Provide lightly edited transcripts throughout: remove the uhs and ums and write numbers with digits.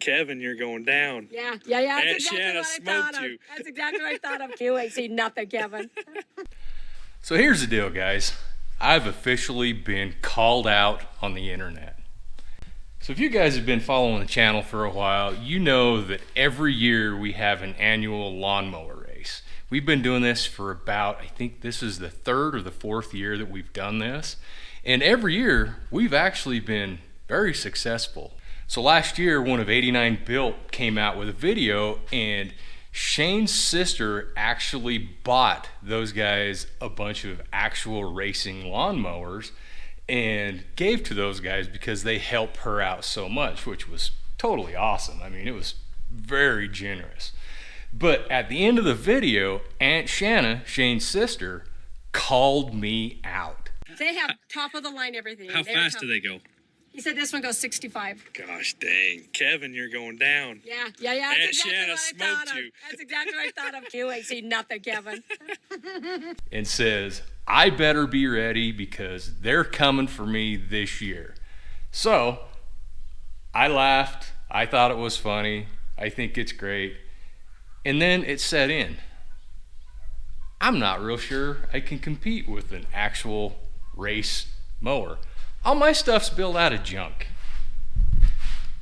Kevin, you're going down. Yeah. That's Aunt exactly Shanna what I smoked thought you. of. That's exactly what I thought of. You ain't seen nothing, Kevin. So here's the deal, guys. I've officially been called out on the internet. So if you guys have been following the channel for a while, you know that every year we have an annual lawnmower race. We've been doing this for about, I think this is the third or the fourth year that we've done this. And every year we've actually been very successful. So last year, one of 89 Built came out with a video, and Shane's sister actually bought those guys a bunch of actual racing lawnmowers and gave to those guys because they helped her out so much, which was totally awesome. I mean, it was very generous. But at the end of the video, Aunt Shanna, Shane's sister, called me out. They have top of the line everything. How fast do they go? He said this one goes 65. Gosh dang. Kevin, you're going down. Yeah. That's Aunt exactly Shanna what I thought smoked of. you. That's exactly what I thought of. You ain't seen nothing, Kevin. And says, I better be ready because they're coming for me this year. So I laughed. I thought it was funny. I think it's great. And then it set in. I'm not real sure I can compete with an actual race mower. All my stuff's built out of junk.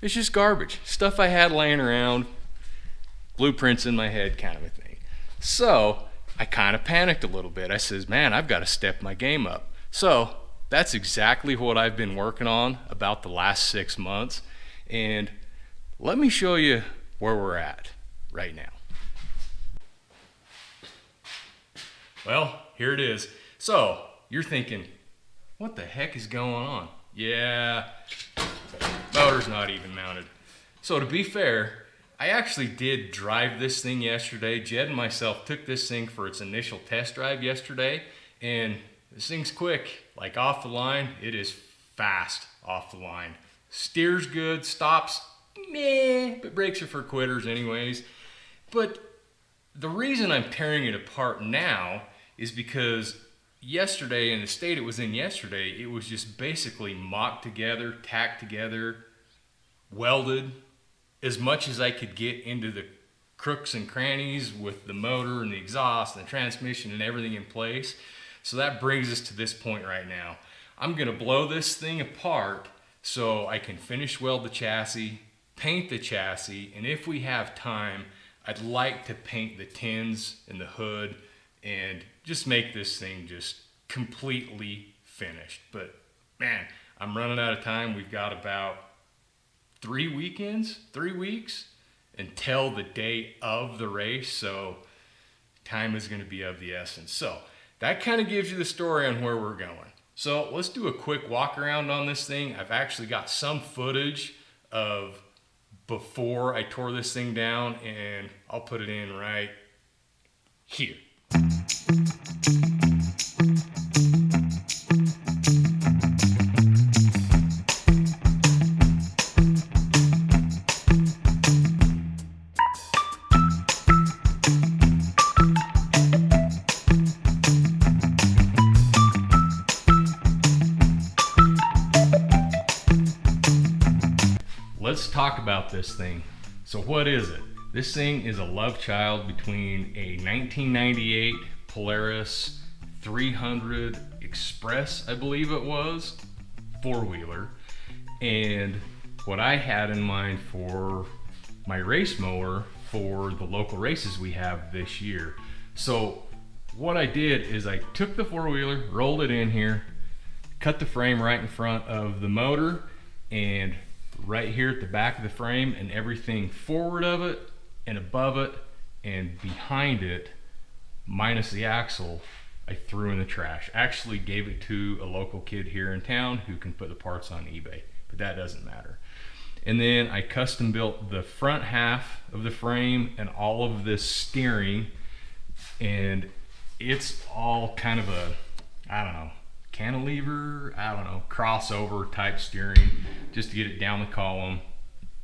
It's just garbage. Stuff I had laying around, blueprints in my head kind of a thing. So I kind of panicked a little bit. I says, man, I've got to step my game up. So that's exactly what I've been working on about the last 6 months. And let me show you where we're at right now. Well, here it is. So you're thinking, what the heck is going on? Yeah, motor's not even mounted. So to be fair, I actually did drive this thing yesterday. Jed and myself took this thing for its initial test drive yesterday, and this thing's quick. Like off the line, it is fast off the line. Steers good, stops, meh, but brakes are for quitters anyways. But the reason I'm tearing it apart now is because yesterday, in the state it was in yesterday, it was just basically mocked together, tacked together, welded as much as I could get into the crooks and crannies with the motor and the exhaust and the transmission and everything in place. So that brings us to this point right now. I'm gonna blow this thing apart so I can finish weld the chassis, paint the chassis, and if we have time, I'd like to paint the tins and the hood and just make this thing just completely finished. But man, I'm running out of time. We've got about 3 weeks until the day of the race. So time is going to be of the essence. So that kind of gives you the story on where we're going. So let's do a quick walk around on this thing. I've actually got some footage of before I tore this thing down, and I'll put it in right here. Let's talk about this thing. So what is it? This thing is a love child between a 1998 Polaris 300 Express, I believe it was, four-wheeler, and what I had in mind for my race mower for the local races we have this year. So what I did is I took the four-wheeler, rolled it in here, cut the frame right in front of the motor, and right here at the back of the frame, and everything forward of it and above it and behind it, minus the axle, I threw in the trash. Actually gave it to a local kid here in town who can put the parts on eBay, but that doesn't matter. And then I custom built the front half of the frame and all of this steering, and it's all kind of a, I don't know, cantilever, I don't know, crossover type steering, just to get it down the column,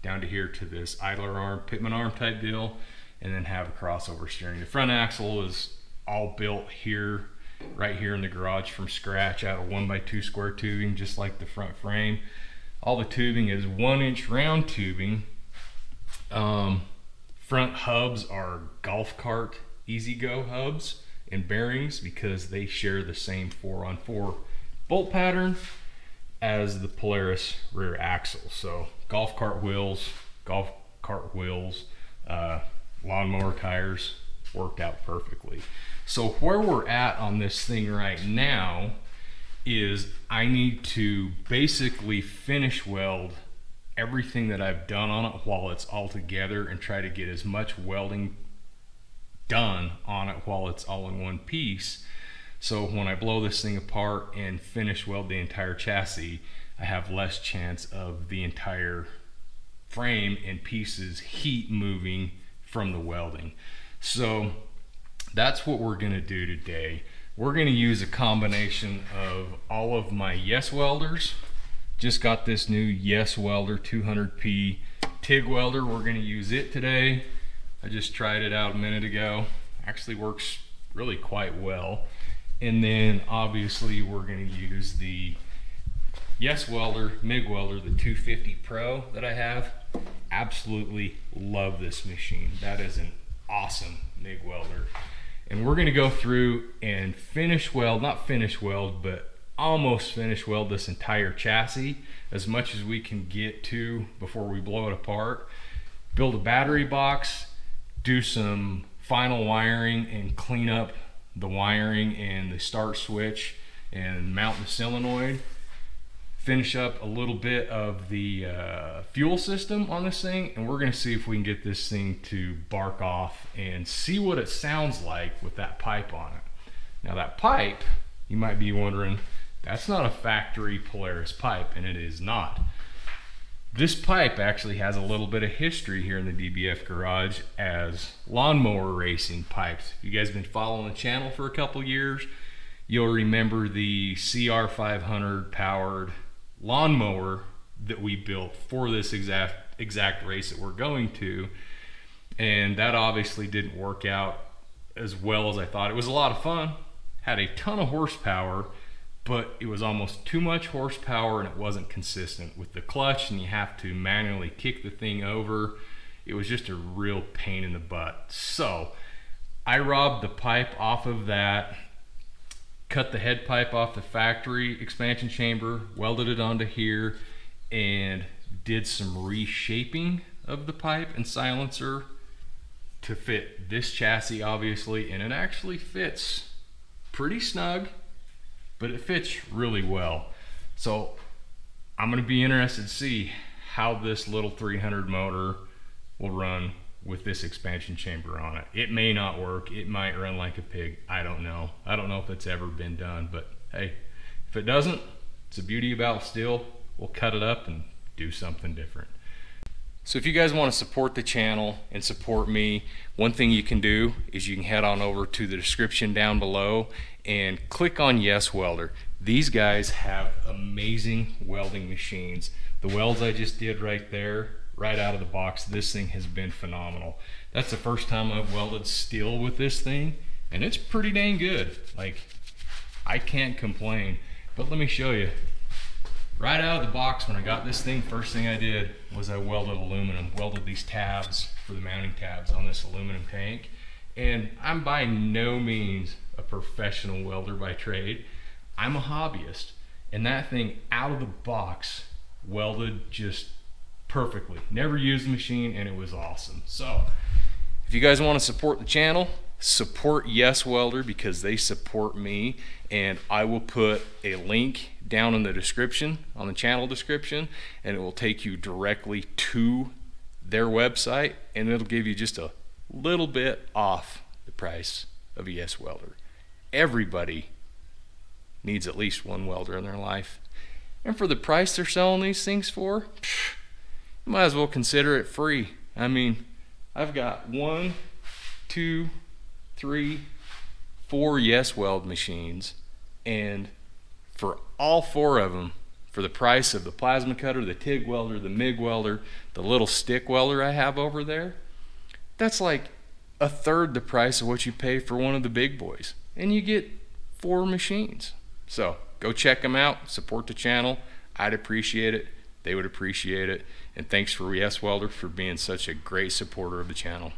down to here to this idler arm, pitman arm type deal, and then have a crossover steering. The front axle is all built here, right here in the garage from scratch out of 1x2 square tubing, just like the front frame. All the tubing is 1-inch round tubing Front hubs are golf cart easy go hubs and bearings because they share the same 4-on-4 bolt pattern as the Polaris rear axle. So golf cart wheels, lawnmower tires worked out perfectly. So where we're at on this thing right now is I need to basically finish weld everything that I've done on it while it's all together and try to get as much welding done on it while it's all in one piece. So when I blow this thing apart and finish weld the entire chassis, I have less chance of the entire frame and pieces heat moving from the welding. So that's what we're gonna do today. We're gonna use a combination of all of my Yes welders. Just got this new Yes welder 200p TIG welder. We're gonna use it today. I just tried it out a minute ago. Actually works really quite well. And then obviously we're gonna use the Yes welder, MIG welder, the 250 Pro that I have. Absolutely love this machine. That is an awesome MIG welder. And we're gonna go through and not finish weld, but almost finish weld this entire chassis as much as we can get to before we blow it apart. Build a battery box, do some final wiring and clean up the wiring and the start switch and mount the solenoid. Finish up a little bit of the fuel system on this thing, and we're gonna see if we can get this thing to bark off and see what it sounds like with that pipe on it. Now that pipe, you might be wondering, that's not a factory Polaris pipe, and it is not. This pipe actually has a little bit of history here in the DBF garage as lawnmower racing pipes. If you guys have been following the channel for a couple years, you'll remember the CR500 powered lawnmower that we built for this exact race that we're going to. And that obviously didn't work out as well as I thought. It was a lot of fun, had a ton of horsepower, but it was almost too much horsepower and it wasn't consistent with the clutch, and you have to manually kick the thing over. It was just a real pain in the butt. So I robbed the pipe off of that, cut the head pipe off the factory expansion chamber, welded it onto here, and did some reshaping of the pipe and silencer to fit this chassis, obviously, and it actually fits pretty snug, but it fits really well. So I'm gonna be interested to see how this little 300 motor will run with this expansion chamber on it. It may not work, it might run like a pig, I don't know. I don't know if it's ever been done, but hey, if it doesn't, it's the beauty about steel. We'll cut it up and do something different. So if you guys want to support the channel and support me, one thing you can do is you can head on over to the description down below and click on Yes Welder. These guys have amazing welding machines. The welds I just did right there, right out of the box, this thing has been phenomenal. That's the first time I've welded steel with this thing, and it's pretty dang good. Like, I can't complain. But let me show you. Right out of the box, when I got this thing, first thing I did was I welded aluminum, welded these tabs for the mounting tabs on this aluminum tank. And I'm by no means a professional welder by trade. I'm a hobbyist, and that thing out of the box welded just perfectly. Never used the machine, and it was awesome. So if you guys want to support the channel, support Yes Welder because they support me, and I will put a link down in the description, on the channel description, and it will take you directly to their website, and it'll give you just a little bit off the price of a Yes Welder. Everybody needs at least one welder in their life, and for the price they're selling these things for, you might as well consider it free. I mean, I've got 1, 2, 3, 4 Yes Weld machines, and for all 4 of them, for the price of the plasma cutter, the TIG welder, the MIG welder, the little stick welder I have over there, that's like 1/3 the price of what you pay for one of the big boys, and you get 4 machines. So go check them out, support the channel. I'd appreciate it. they would appreciate it. And thanks for Yes Welder for being such a great supporter of the channel.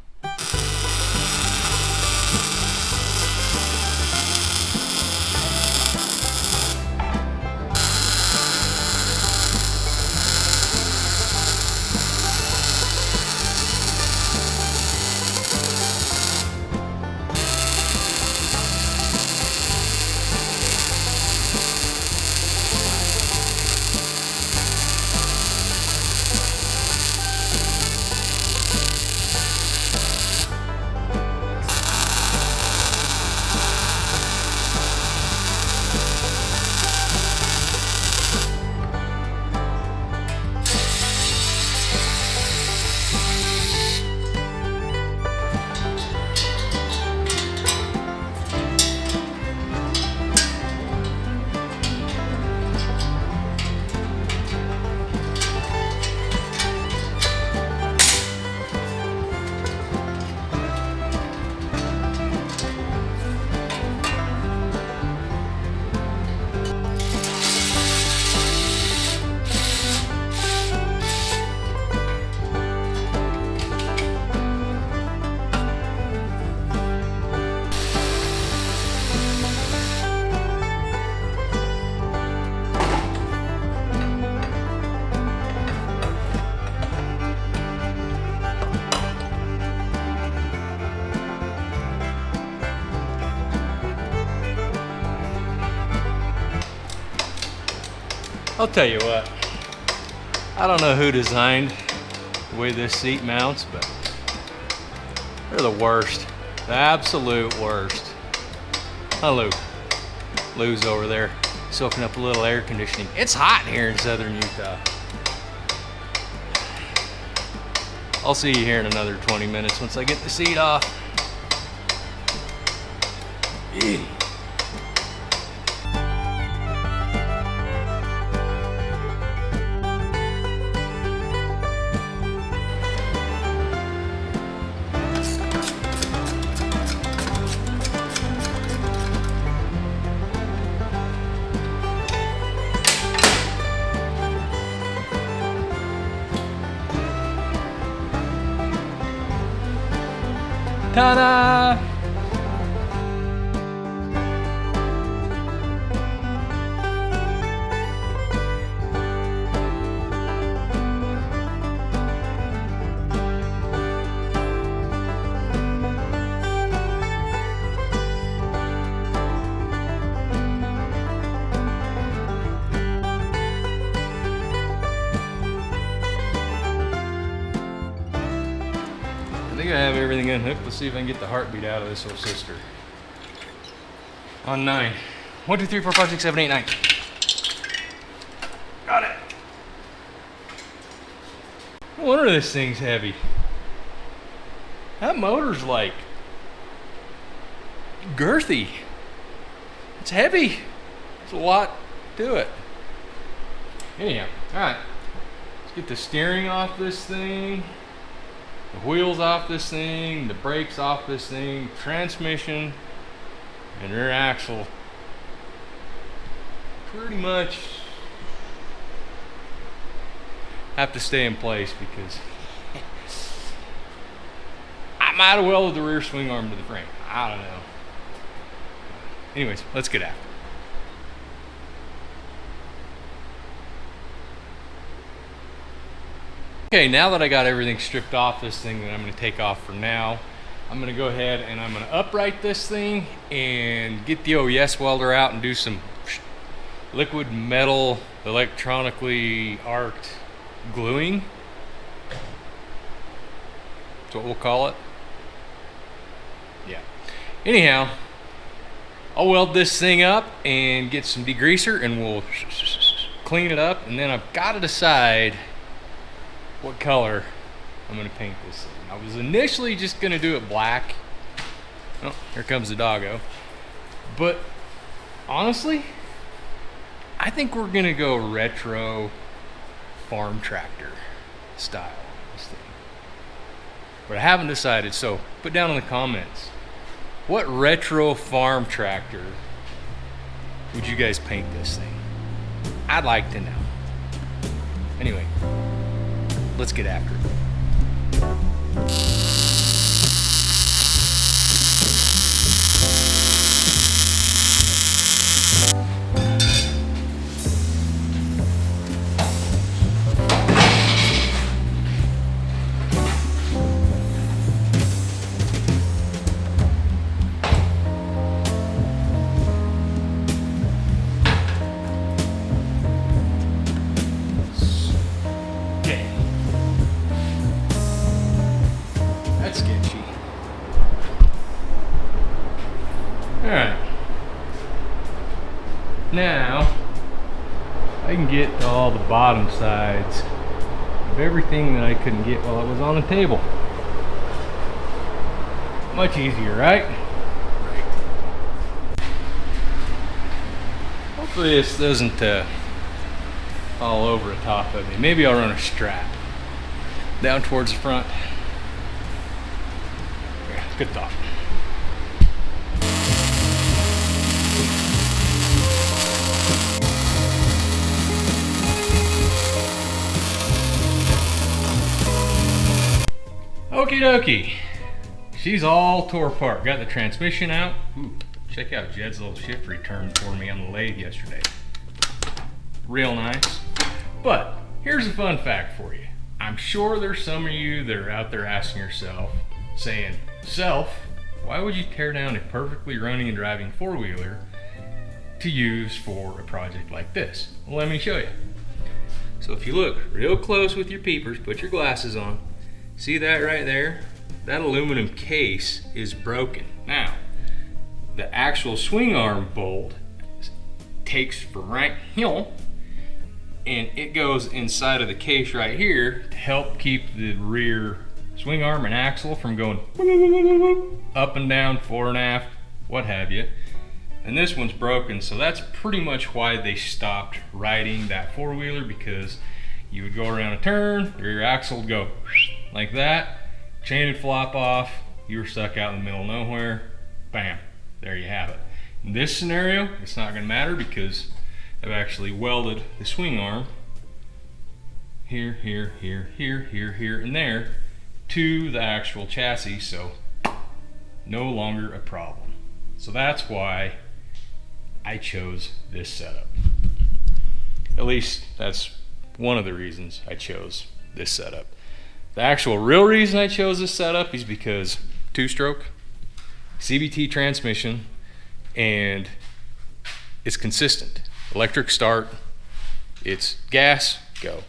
I'll tell you what, I don't know who designed the way this seat mounts, but they're the worst, the absolute worst. Oh, Lou. Lou's over there soaking up a little air conditioning. It's hot here in southern Utah. I'll see you here in another 20 minutes once I get the seat off. Ew. Ta-da! I think I have everything unhooked. Let's see if I can get the heartbeat out of this little sister. On 9. 1, 2, 3, 4, 5, 6, 7, 8, 9. Got it. No wonder this thing's heavy. That motor's like girthy. It's heavy. There's a lot to it. Anyhow, alright. Let's get the steering off this thing. The wheels off this thing, the brakes off this thing, transmission, and rear axle pretty much have to stay in place because I might have welded the rear swing arm to the frame. I don't know. Anyways, let's get after it. Okay, now that I got everything stripped off this thing that I'm going to take off for now, I'm going to go ahead and I'm going to upright this thing and get the OES welder out and do some liquid metal electronically arced gluing. That's what we'll call it. Yeah. Anyhow, I'll weld this thing up and get some degreaser and we'll clean it up, and then I've got to decide what color I'm going to paint this thing. I was initially just going to do it black. Oh, here comes the doggo. But honestly, I think we're going to go retro farm tractor style on this thing. But I haven't decided, so put down in the comments, what retro farm tractor would you guys paint this thing? I'd like to know. Anyway, let's get after it. Alright, now I can get to all the bottom sides of everything that I couldn't get while it was on the table. Much easier, right? Hopefully this doesn't fall over the top of me. Maybe I'll run a strap down towards the front. Yeah, good thought. Okie dokie, she's all tore apart. Got the transmission out. Ooh, check out Jed's little shift return for me on the lathe yesterday. Real nice. But here's a fun fact for you. I'm sure there's some of you that are out there asking yourself, saying, Self, why would you tear down a perfectly running and driving four-wheeler to use for a project like this? Well, let me show you. So if you look real close with your peepers, put your glasses on, see that right there? That aluminum case is broken. Now, the actual swing arm bolt takes from right here and it goes inside of the case right here to help keep the rear swing arm and axle from going up and down, fore and aft, what have you. And this one's broken, so that's pretty much why they stopped riding that four-wheeler, because you would go around a turn, the rear axle would go like that, chain would flop off, you were stuck out in the middle of nowhere, bam, there you have it. In this scenario, it's not going to matter because I've actually welded the swing arm here, here, here, here, here, here, and there to the actual chassis, so no longer a problem. So that's why I chose this setup. At least that's one of the reasons I chose this setup. The actual real reason I chose this setup is because two-stroke, CVT transmission, and it's consistent. Electric start, it's gas, go,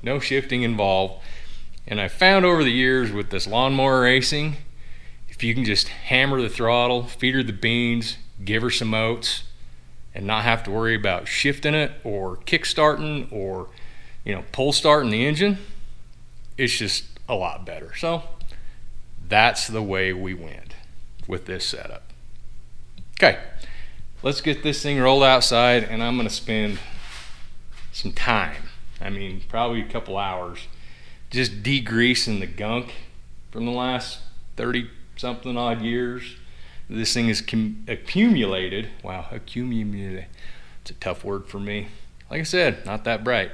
no shifting involved. And I found over the years with this lawnmower racing, if you can just hammer the throttle, feed her the beans, give her some oats, and not have to worry about shifting it or kick starting or, pull starting the engine, it's just a lot better. So that's the way we went with this setup. Okay, let's get this thing rolled outside, and I'm going to spend some time, probably a couple hours, just degreasing the gunk from the last 30 something odd years. This thing is accumulated. Wow, accumulated. It's a tough word for me. Like I said, not that bright.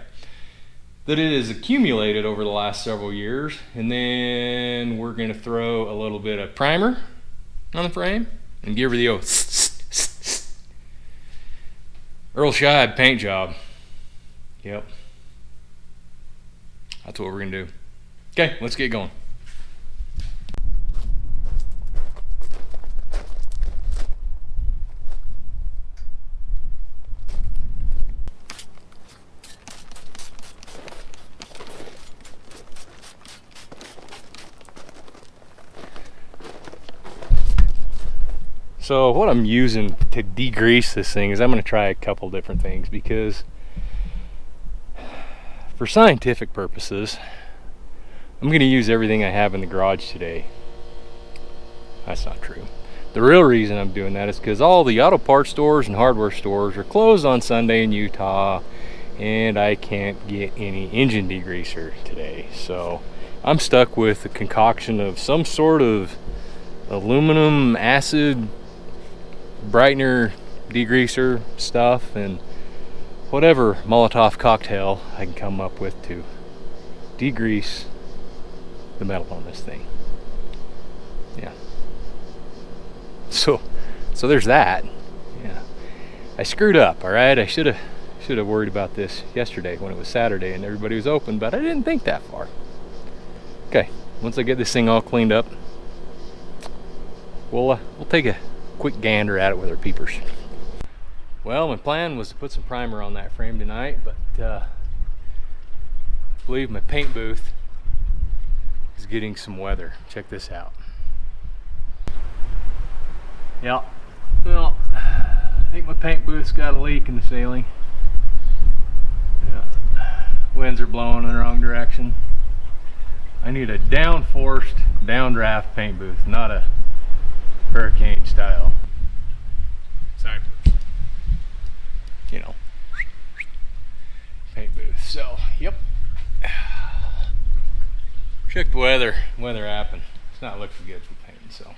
That it is accumulated over the last several years, and then we're going to throw a little bit of primer on the frame and give her the old Earl Scheib paint job. Yep. That's what we're going to do. Okay, let's get going. So what I'm using to degrease this thing is I'm going to try a couple different things, because for scientific purposes I'm going to use everything I have in the garage today. That's not true. The real reason I'm doing that is because all the auto parts stores and hardware stores are closed on Sunday in Utah, and I can't get any engine degreaser today. So I'm stuck with a concoction of some sort of aluminum acid brightener degreaser stuff, and whatever Molotov cocktail I can come up with to degrease the metal on this thing. Yeah. So there's that. Yeah. I screwed up, all right? I should have worried about this yesterday when it was Saturday and everybody was open, but I didn't think that far. Okay, once I get this thing all cleaned up, we'll take a quick gander at it with our peepers. Well, my plan was to put some primer on that frame tonight, but I believe my paint booth is getting some weather. Check this out. Yeah, well, I think my paint booth's got a leak in the ceiling. Yeah, winds are blowing in the wrong direction. I need a downforced, downdraft paint booth, not a hurricane style Cypress, you know, paint booth. So, yep. Check the weather app, and it's not looking good for painting, so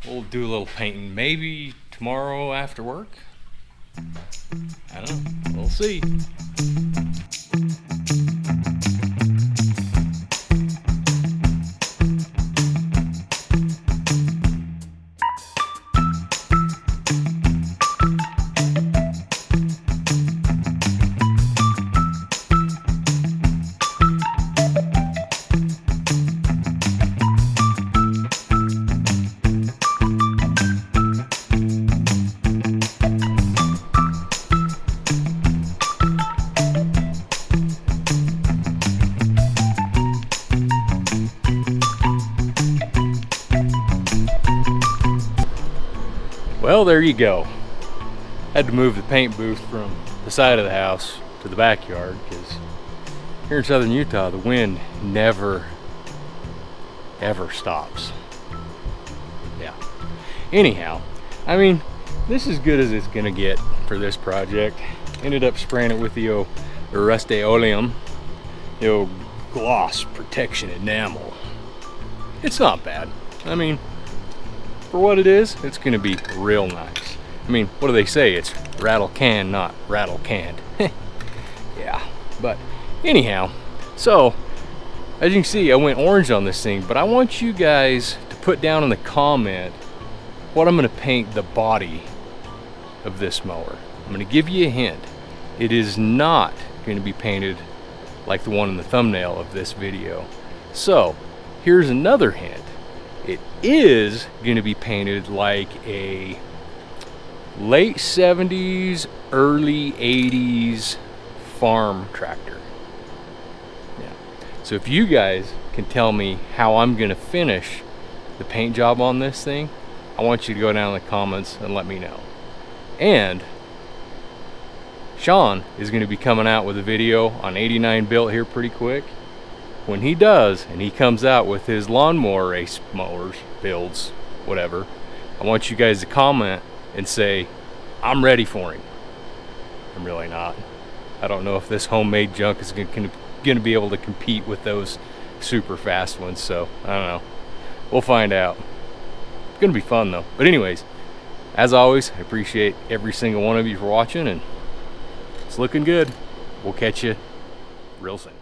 we'll do a little painting maybe tomorrow after work. I don't know, we'll see. Well, there you go. Had to move the paint booth from the side of the house to the backyard because here in southern Utah the wind never ever stops. Yeah. Anyhow, I mean, this is good as it's gonna get for this project. Ended up spraying it with the Rust-Oleum, the old gloss protection enamel. It's not bad. I mean, for what it is, it's gonna be real nice. I mean, what do they say? It's rattle can, not rattle canned. Yeah, but anyhow, so as you can see, I went orange on this thing, but I want you guys to put down in the comment what I'm gonna paint the body of this mower. I'm gonna give you a hint. It is not gonna be painted like the one in the thumbnail of this video. So here's another hint. It is going to be painted like a late 70s, early 80s farm tractor. Yeah. So if you guys can tell me how I'm going to finish the paint job on this thing, I want you to go down in the comments and let me know. And Sean is going to be coming out with a video on 89 built here pretty quick. When he does, and he comes out with his lawnmower race mowers, builds, whatever, I want you guys to comment and say, I'm ready for him. I'm really not. I don't know if this homemade junk is going to be able to compete with those super fast ones, so I don't know. We'll find out. It's going to be fun though. But anyways, as always, I appreciate every single one of you for watching, and it's looking good. We'll catch you real soon.